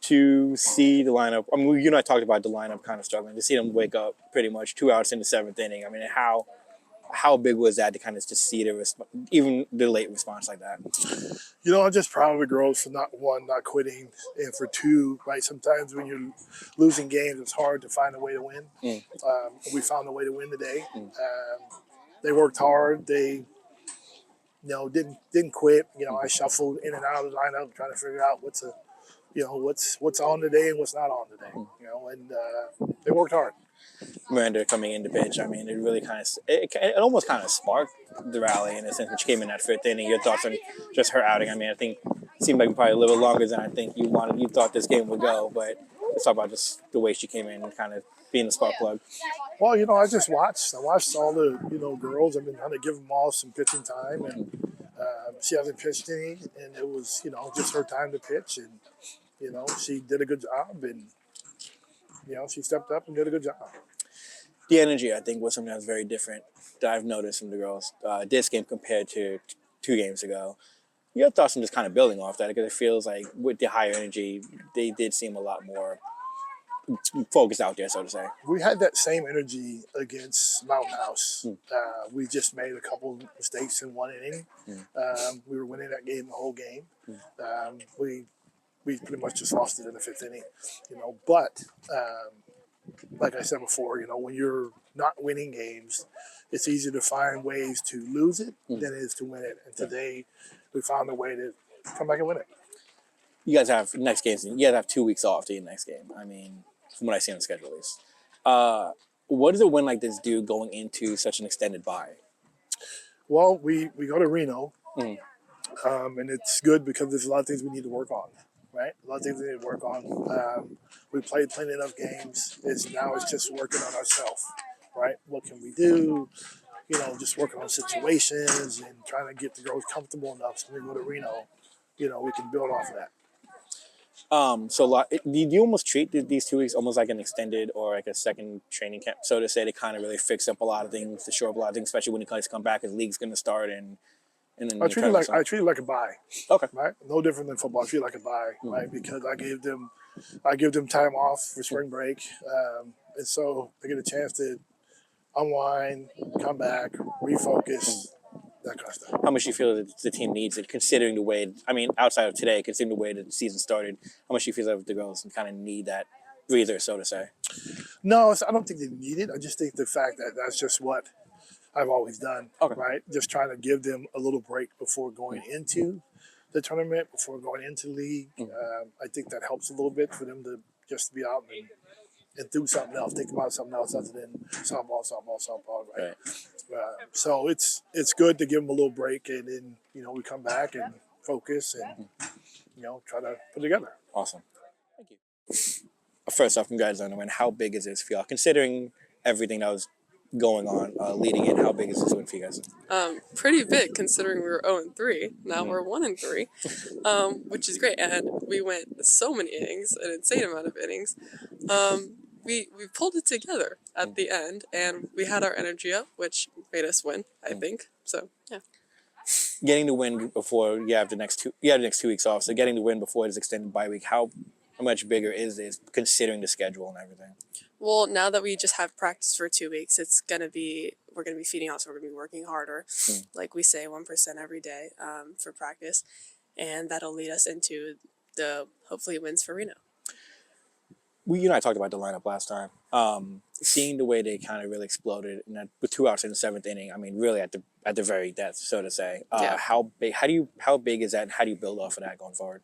to see the lineup. I mean, you and I talked about the lineup kind of struggling. To see them wake up pretty much 2 outs in the seventh inning. I mean, how big was that to kind of just see even the late response like that? I'm just proud of the girls for not quitting, and for two, right? Sometimes when you're losing games, it's hard to find a way to win. We found a way to win today. They worked hard. They, didn't quit. I shuffled in and out of the lineup trying to figure out what's on today and what's not on today. And they worked hard. Miranda coming in to pitch, I mean, it really it almost kind of sparked the rally in a sense when she came in that fifth inning. Your thoughts on just her outing? I mean, I think it seemed like probably a little longer than I think you thought this game would go, but let's talk about just the way she came in and kind of being the spark plug. Well, I just watched. I watched all the, girls. I've been trying to give them all some pitching time, and she hasn't pitched any, and it was, just her time to pitch, and, she did a good job, and, she stepped up and did a good job. The energy, I think, was something that was very different that I've noticed from the girls this game compared to 2 games ago. Your thoughts on just kind of building off that, because it feels like with the higher energy, they did seem a lot more focused out there, so to say. We had that same energy against Mountain House. We just made a couple mistakes in 1 inning. We were winning that game the whole game. We pretty much just lost it in the 5th inning, but like I said before, when you're not winning games, it's easier to find ways to lose it than it is to win it. And today, we found a way to come back and win it. You guys have next games. You guys have 2 weeks off to your next game. I mean, from what I see on the schedule, at least. What does a win like this do going into such an extended bye? Well, we go to Reno, and it's good because there's a lot of things we need to work on. Right, a lot of things we need to work on. We played plenty enough games. Now it's just working on ourselves, right? What can we do? Just working on situations and trying to get the girls comfortable enough so when we go to Reno, we can build off of that. So do you almost treat these 2 weeks almost like an extended or like a second training camp, so to say, to kind of really fix up a lot of things, to shore up a lot of things, especially when the guys come back as the league's going to start and then I treat it like a bye. Okay. Right? No different than football. I treat it like a bye, right? Because I give them time off for spring break, and so they get a chance to unwind, come back, refocus, that kind of stuff. How much do you feel that the team needs it, considering the way? I mean, outside of today, considering the way that the season started, how much do you feel that the girls kind of need that breather, so to say? No, I don't think they need it. I just think the fact that that's just what I've always done, right? Just trying to give them a little break before going into the tournament, before going into league. I think that helps a little bit for them to just be out and do something else, think about something else other than softball, right? So it's good to give them a little break, and then, we come back and focus and, try to put it together. Awesome. Thank you. First off, congrats on the win. How big is this for y'all, considering everything that was going on leading in? How big is this win for you guys? Pretty big, considering we were 0-3. Now we're 1-3, which is great. And we went so many innings, an insane amount of innings. We pulled it together at the end, and we had our energy up, which made us win, I think. So yeah. Getting the win before you have the next 2 weeks off. So getting the win before this extended bye week, how much bigger is this, considering the schedule and everything? Well, now that we just have practice for 2 weeks, we're gonna be feeding out, so we're gonna be working harder, like we say, 1% every day for practice, and that'll lead us into the hopefully wins for Reno. You and I talked about the lineup last time. Seeing the way they kind of really exploded with 2 outs in the 7th inning. I mean, really at the very death, so to say. How big is that, and how do you build off of that going forward?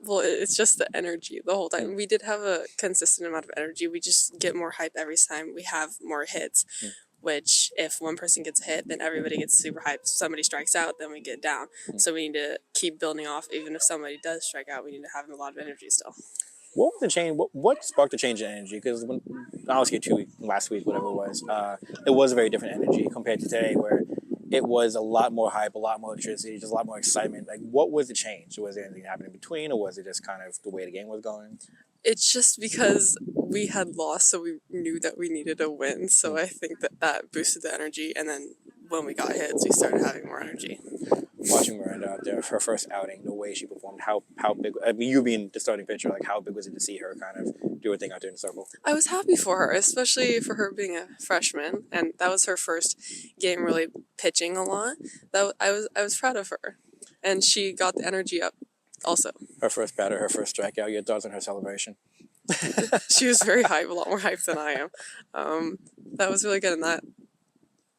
Well, it's just the energy the whole time. We did have a consistent amount of energy. We just get more hype every time we have more hits, which if one person gets a hit, then everybody gets super hyped. If somebody strikes out, then we get down. So we need to keep building off. Even if somebody does strike out, we need to have a lot of energy still. What was the change? What sparked the change in energy? Because when I was here last week, whatever it was a very different energy compared to today, where it was a lot more hype, a lot more electricity, just a lot more excitement. Like, what was the change? Was there anything happening in between, or was it just kind of the way the game was going? It's just because we had lost, so we knew that we needed a win. So I think that boosted the energy, and then when we got hits, we started having more energy. watching Miranda out there, her first outing, the way she performed, how big? I mean, you being the starting pitcher, like how big was it to see her kind of do her thing out there in the circle? I was happy for her, especially for her being a freshman, and that was her first game really pitching a lot. I was proud of her, and she got the energy up. Also, Her first batter, her first strikeout. Your thoughts on her celebration? she was very hype, a lot more hype than I am. That was really good, and that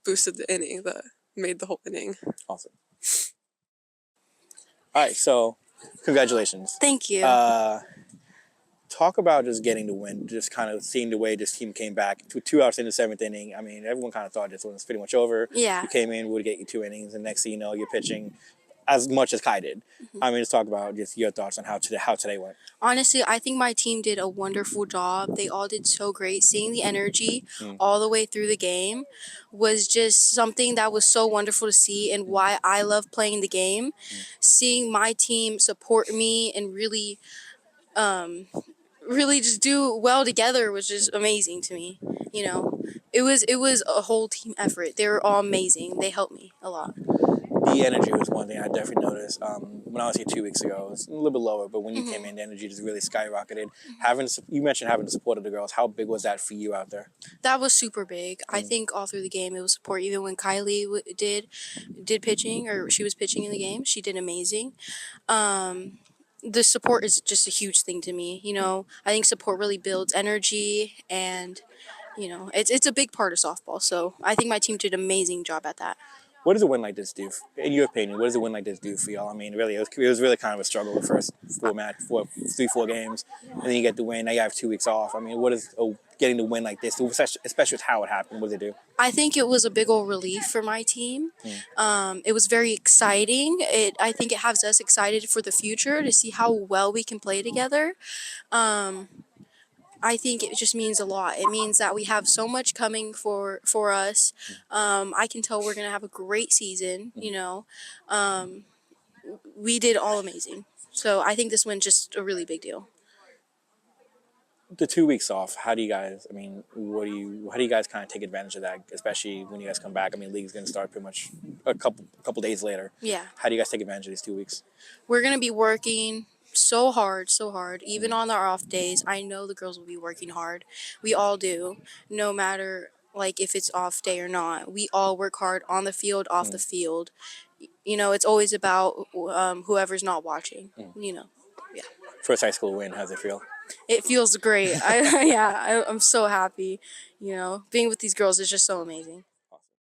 boosted the inning, that made the whole inning. Awesome. All right, so congratulations. Thank you. Talk about just getting the win, just kind of seeing the way this team came back. 2 hours in the 7th inning. I mean, everyone kind of thought this one was pretty much over. Yeah. You came in, we would get you 2 innings, and next thing you know, you're pitching as much as Kai did. I mean, let's talk about just your thoughts on how today went. Honestly, I think my team did a wonderful job. They all did so great. Seeing the energy all the way through the game was just something that was so wonderful to see, and why I love playing the game. Seeing my team support me and really just do well together was just amazing to me. You know, it was a whole team effort. They were all amazing. They helped me a lot. The energy was one thing I definitely noticed. When I was here 2 weeks ago, it was a little bit lower, but when you came in, the energy just really skyrocketed. You mentioned having the support of the girls. How big was that for you out there? That was super big. I think all through the game it was support. Even when Kylie did pitching, or she was pitching in the game, she did amazing. The support is just a huge thing to me. You know, I think support really builds energy, and you know, it's a big part of softball. So I think my team did an amazing job at that. What does a win like this do, in your opinion? What does a win like this do for y'all? I mean, really, it was really kind of a struggle the first 4 games, and then you get the win. Now you have 2 weeks off. I mean, what is getting the win like this, especially with how it happened? What does it do? I think it was a big old relief for my team. It was very exciting. I think it has us excited for the future to see how well we can play together. I think it just means a lot. It means that we have so much coming for us. I can tell we're going to have a great season, you know. We did all amazing. So I think this win just a really big deal. The 2 weeks off, how do you guys, I mean, how do you guys kind of take advantage of that, especially when you guys come back? I mean, league's going to start pretty much a couple days later. Yeah. How do you guys take advantage of these 2 weeks? We're going to be working so hard. Even on our off days, I know the girls will be working hard. We all do, no matter like if it's off day or not. We all work hard on the field, off the field. You know, it's always about whoever's not watching. You know, yeah. First high school win, how's it feel? It feels great. I'm so happy. You know, being with these girls is just so amazing.